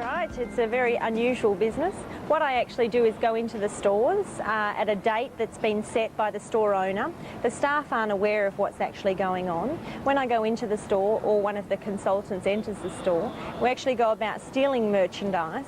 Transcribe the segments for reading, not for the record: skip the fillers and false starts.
right. It's a very unusual business. What I actually do is go into the stores at a date that's been set by the store owner. The staff aren't aware of what's actually going on. When I go into the store or one of the consultants enters the store, we actually go about stealing merchandise.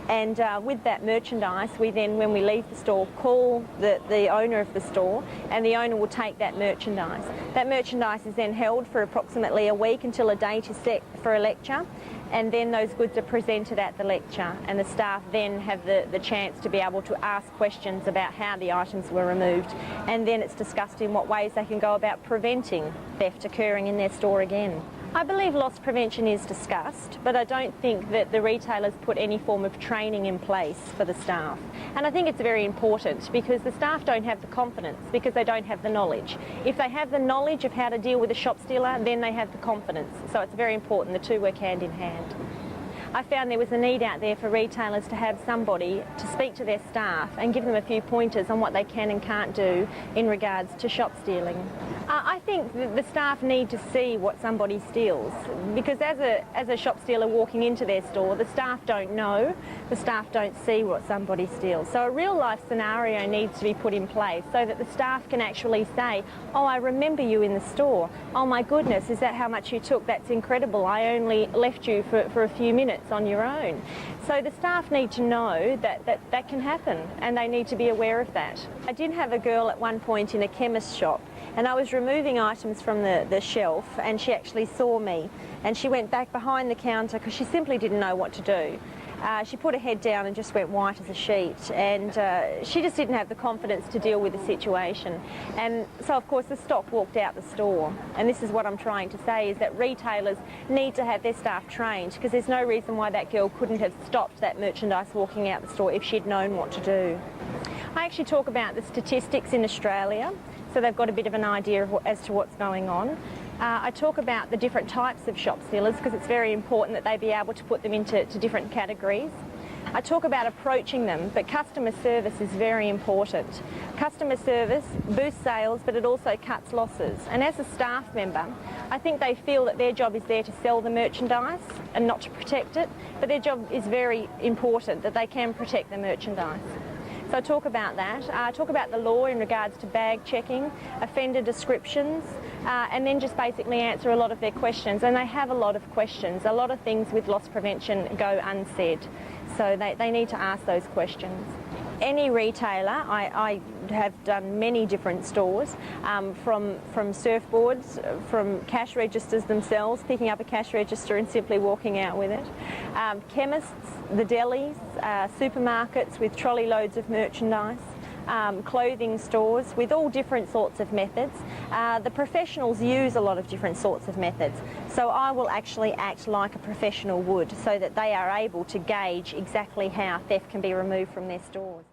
And with that merchandise, we then, when we leave the store, call the owner of the store, and the owner will take that merchandise. That merchandise is then held for approximately a week until a date is set for a lecture, and then those goods are presented at the lecture, and the staff then have the chance to be able to ask questions about how the items were removed, and then it's discussed in what ways they can go about preventing theft occurring in their store again. I believe loss prevention is discussed, but I don't think that the retailers put any form of training in place for the staff. And I think it's very important because the staff don't have the confidence because they don't have the knowledge. If they have the knowledge of how to deal with a shop stealer, then they have the confidence. So it's very important the two work hand in hand. I found there was a need out there for retailers to have somebody to speak to their staff and give them a few pointers on what they can and can't do in regards to shop stealing. I think that the staff need to see what somebody steals, because as a shop stealer walking into their store, the staff don't know, the staff don't see what somebody steals. So a real life scenario needs to be put in place so that the staff can actually say, oh, I remember you in the store. Oh my goodness, is that how much you took? That's incredible. I only left you for a few minutes on your own. So the staff need to know that can happen, and they need to be aware of that. I did have a girl at one point in a chemist shop, and I was removing items from the shelf, and she actually saw me, and she went back behind the counter because she simply didn't know what to do. She put her head down and just went white as a sheet, and she just didn't have the confidence to deal with the situation. And so of course the stock walked out the store, and this is what I'm trying to say, is that retailers need to have their staff trained, because there's no reason why that girl couldn't have stopped that merchandise walking out the store if she'd known what to do. I actually talk about the statistics in Australia, so they've got a bit of an idea as to what's going on. I talk about the different types of shop stealers because it's very important that they be able to put them into different categories. I talk about approaching them, but customer service is very important. Customer service boosts sales, but it also cuts losses. And as a staff member, I think they feel that their job is there to sell the merchandise and not to protect it, but their job is very important, that they can protect the merchandise. So I talk about that. I talk about the law in regards to bag checking, offender descriptions, and then just basically answer a lot of their questions. And they have a lot of questions. A lot of things with loss prevention go unsaid. So they need to ask those questions. Any retailer, I have done many different stores, from surfboards, from cash registers themselves, picking up a cash register and simply walking out with it, chemists, the delis, supermarkets with trolley loads of merchandise, clothing stores with all different sorts of methods. The professionals use a lot of different sorts of methods, so I will actually act like a professional would so that they are able to gauge exactly how theft can be removed from their stores.